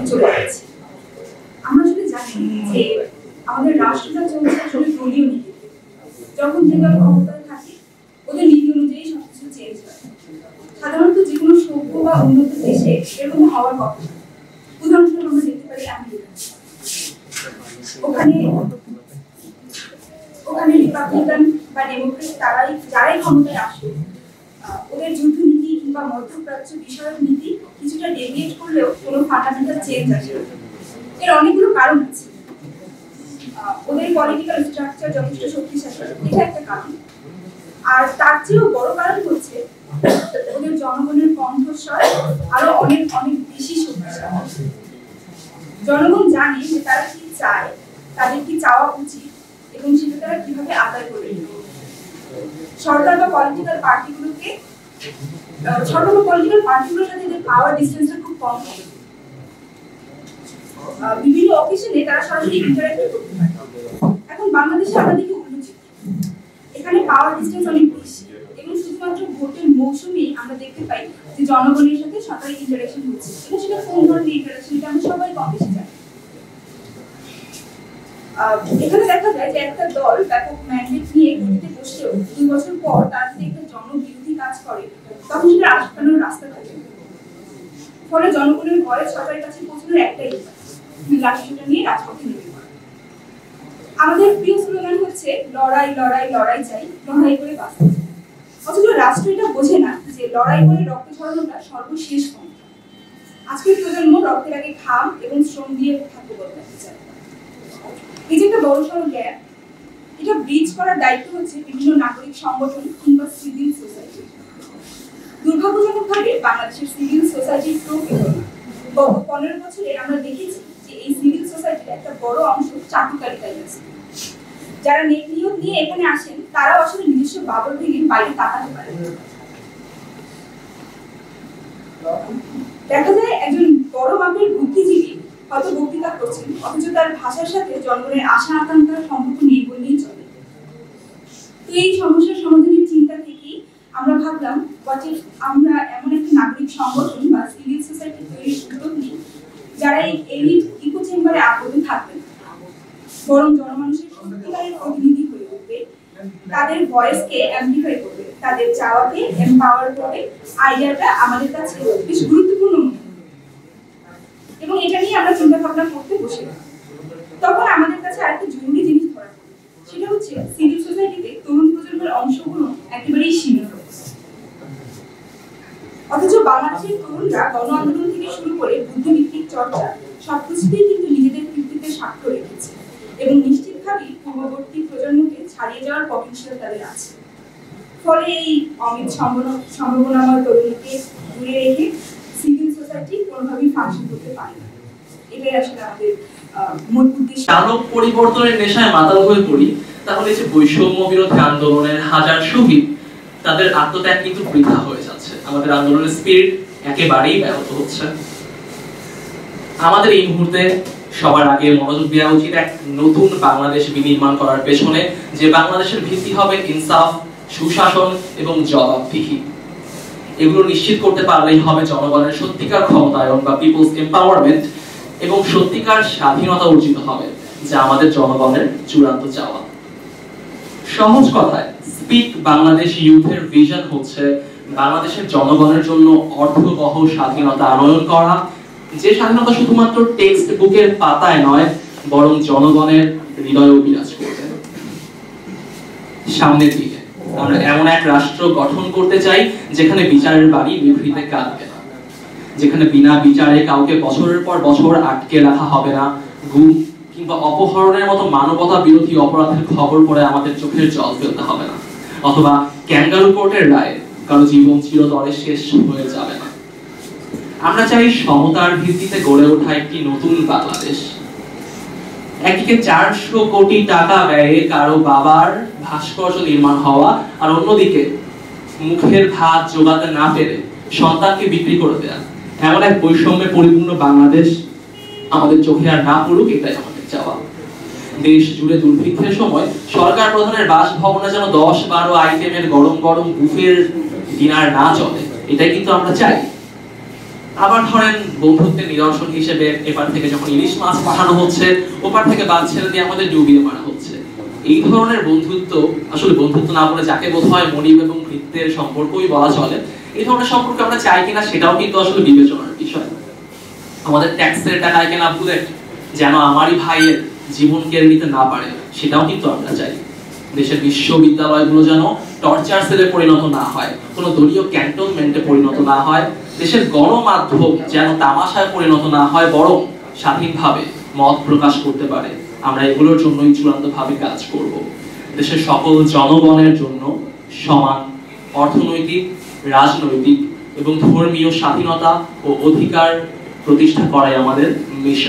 পথে চলে যাচ্ছে। আমরা আসলে জানি যে আমাদের রাষ্ট্রটা চলছে আসলে দলীয় নীতি। যখন যে দল ক্ষমতায় থাকে ওদের নীতি অনুযায়ী সবকিছু চেঞ্জ হয়। সাধারণত যে কোনো সভ্য বা উন্নত দেশে এরকম হওয়ার কথা। উদাহরণস্বরূপ আমরা দেখতে পারি আমেরিকা। ওখানে রিপাবলিকান বা ডেমোক্রেট যারাই ক্ষমতায় আসে ওদের যুদ্ধনীতি কিংবা মধ্যপ্রাচ্য বিষয়ক নীতি কিছুটা ডেভিয়েট করলেও কোনো ফান্ডামেন্টাল চেঞ্জ আসে। এর অনেকগুলো কারণ আছে। ওদের পলিটিক্যাল স্ট্রাকচার যথেষ্ট শক্তিশালী, এটা একটা কারণ। আর তার চেয়েও বড় কারণ হচ্ছে ওদের জনগণের কণ্ঠস্বর আরো অনেক অনেক বেশি শক্তিশালী। জনগণ জানে যে তারা কি চায়, তাদের কি চাওয়া উচিত এবং সেটা তারা কিভাবে আদায় করে। সরকার বা পলিটিক্যাল পার্টিগুলোর সাথে এদের পাওয়ার ডিসটেন্সটা খুব কম থাকে। বিভিন্ন অকেশনে তারা সরাসরি ইন্টারঅ্যাক্ট করতে পারে। এখন বাংলাদেশে আমরা দেখি উল্টো চিত্র। এখানে পাওয়ার ডিসটেন্স অনেক বেশি এবং শুধুমাত্র ভোটের মৌসুমেই আমরা দেখতে পাই যে জনগণের সাথে সরকারি ইন্টারাকশন হচ্ছে। এবং সেটা কোন ধরনের ইন্টারাকশন এটা আমরা সবাই কম বেশি জানি। এখানে দেখা যায় যে একটা দল ব্যাপক ম্যান্ডেট নিয়ে গদিতে বসলেও 2 বছর পর তারা যদি একটা জনবিরোধী কাজ করে তখন সেটা আটকানোর রাস্তা থাকে। ফলে জনগণের ভয়ে সরকারের কাছে পৌঁছানোর একটাই লাঠিসোঁটা নিয়ে রাজপথে নেমে পড়ে। আমাদের প্রিয় স্লোগান হচ্ছে লড়াই লড়াই লড়াই চাই, লড়াই করে বাঁচতে চাই। অথচ রাষ্ট্র এটা বোঝে না যে লড়াই করে রক্ত ঝরানোটা সর্বশেষ ক্ষমতা। আজকের প্রজন্ম রক্তের আগে ঘাম এবং শ্রম দিয়ে ভাগ্য বদলাতে চায়। এই যে একটা বড়সড় গ্যাপ, এটা ব্রিজ করার দায়িত্ব হচ্ছে বিভিন্ন নাগরিক সংগঠন কিংবা সিভিল সোসাইটি। দুর্ভাগ্যজনকভাবে বাংলাদেশের সিভিল সোসাইটির গত 15 বছরে আমরা দেখেছি যে এই সিভিল সোসাইটির একটা বড় অংশ চাটুকারিতায় আছে। যারা নেক নিয়ত নিয়ে এখানে আসেন তারাও আসলে নিজস্ব বাবল ভেঙে বাইরে তাকাতে পারে। দেখা যায় একজন বড় মাপের বুদ্ধিজীবী হয়তো বক্তৃতা করছেন, অথচ তার ভাষার সাথে জনগণের আশা আকাঙ্ক্ষার সম্পর্ক নেই বললেই চলে। তো এই সমস্যার সমাধানের চিন্তা থেকেই আমরা ভাবলাম আমরা এমন একটা নাগরিক সংগঠন বা সিভিল সোসাইটি তৈরির উদ্যোগ নিই যারা এই এলিট ইকো চেম্বারে আবদ্ধ থাকবেন, বরং জনমানুষের সত্যিকারের প্রতিনিধি হয়ে উঠবে, তাদের ভয়েসকে অ্যাম্প্লিফাই করবে, তাদের চাওয়াকে এম্পাওয়ার করবে। আইডিয়াটা আমাদের কাছে বেশ গুরুত্বপূর্ণ মনে হয় এবং এটা নিয়ে আমরা চিন্তা ভাবনা করতে বসে। তখন আমাদের কাছে আরেকটা জরুরি জিনিস ধরা পড়ে, সেটা হচ্ছে সিভিল সোসাইটিতে তরুণ প্রজন্মের অংশগ্রহণ একেবারেই সীমিত। অথচ বাংলাদেশের তরুণরা গণ আন্দোলন থেকে শুরু করে বুদ্ধিভিত্তিক চর্চা সবকিছুতেই কিন্তু নিজেদের কৃতিত্বের সাক্ষ্য রেখেছে এবং নিশ্চিতভাবেই পূর্ববর্তী প্রজন্মকে ছাড়িয়ে যাওয়ার পটেনশিয়াল তাদের আছে। ফলে এই অমিত সম্ভাবনাময় তরুণকে দূরে রেখে সিভিল সোসাইটি কোনোভাবেই ফাংশন করতে পারে না। এটাই আসলে আমাদের মূল উদ্দেশ্য। মানব পরিবর্তনের নেশায় মাতাল হয়ে পড়ি, তাহলে যে বৈষম্য বিরোধী আন্দোলনের হাজার শহীদ তাদের আত্মত্যাগ কিন্তু বৃথা হয়ে যাচ্ছে। আমাদের আন্দোলনের স্পিরিট একেবারেই ব্যাহত হচ্ছে। আমাদের এই মুহূর্তে সবার আগে মনোযোগ দেওয়া উচিত এক নতুন বাংলাদেশ বিনির্মাণ করার পেছনে, যে বাংলাদেশের ভিত্তি হবে ইনসাফ, সুশাসন এবং জবাবদিহি। এগুলো নিশ্চিত করতে পারলেই হবে জনগণের সত্যিকার ক্ষমতায়ন বা পিপলস এম্পাওয়ারমেন্ট এবং সত্যিকার স্বাধীনতা অর্জিত হবে, যা আমাদের জনগণের চূড়ান্ত চাওয়া। সহজ কথায় স্পিক বাংলাদেশ ইউথের ভিশন হচ্ছে বাংলাদেশের জনগণের জন্য অর্থবহ স্বাধীনতা আনয়ন করা, যে স্বাধীনতা শুধুমাত্র টেক্সট বুকের পাতায় নয় বরং জনগণের হৃদয়েও বিরাজ করবে। সামনের দিকে আমরা এমন এক রাষ্ট্র গঠন করতে চাই যেখানে বিচারের বাড়ি বিবৃতিতে কাঁদবে না, যেখানে বিনা বিচারে কাউকে বছরের পর বছর আটকে রাখা হবে না, গুম কিংবা অপহরণের মতো মানবতা বিরোধী অপরাধের খবর পড়ে আমাদের চোখের জল ফেলতে হবে না, অথবা ক্যাঙ্গারু কোর্টের রায়ে কারো জীবন চিরতরে শেষ হয়ে যাবে না। আমরা চাই সমতার ভিত্তিতে গড়ে ওঠা একটি নতুন বাংলাদেশ। একদিকে 400 কোটি টাকা ব্যয়ে কারো বাবার ভাস্কর্য নির্মাণ হওয়া, আর অন্যদিকে মুখের ভাত জোগাতে না পেরে সন্তানকে বিক্রি করে দেয়া, এমন এক বৈষম্যে পরিপূর্ণ বাংলাদেশ আমাদের চোখে আর না পড়ুক, এটাই আমাদের চাওয়া। দেশ জুড়ে দুর্ভিক্ষের সময় সরকার প্রধানের বাসভবনে যেন 10-12 আইটেমের গরম গরম বুফের ডিনার না চলে, এটাই কিন্তু আমরা চাই। আবার ধরেন বন্ধুত্বের নিদর্শন হিসেবে এপার থেকে যখন ইলিশ মাছ পাঠানো হচ্ছে, ওপার থেকে বাঘ ছেড়ে দিয়ে আমাদের ডুবিয়ে মারা হচ্ছে। এই ধরনের বন্ধুত্ব, আসলে বন্ধুত্ব না বলে যাকে বোধ হয় মনিব এবং ভৃত্যের সম্পর্কই বলা চলে, এই ধরনের সম্পর্ক আমরা চাই কিনা সেটাও কিন্তু আসলে বিবেচনার বিষয়। আমাদের ট্যাক্সের টাকায় কেনা বুলেট যেন আমারই ভাইয়ের জীবন কেড়ে নিতে না পারে, সেটাও কিন্তু আমরা চাই। দেশের বিশ্ববিদ্যালয়গুলো যেন টর্চার সেলে পরিণত না হয়, কোনো দলীয় ক্যান্টনমেন্টে পরিণত না হয়। দেশের গণমাধ্যম যেন তামাশায় পরিণত না হয়, বরং স্বাধীনভাবে মত প্রকাশ করতে পারে। আমরা এগুলোর জন্যই চূড়ান্তভাবে কাজ করব। দেশের সকল জনগণের জন্য সমান অর্থনৈতিক, রাজনৈতিক এবং ধর্মীয় স্বাধীনতা ও অধিকার প্রতিষ্ঠা করাই আমাদের মিশন।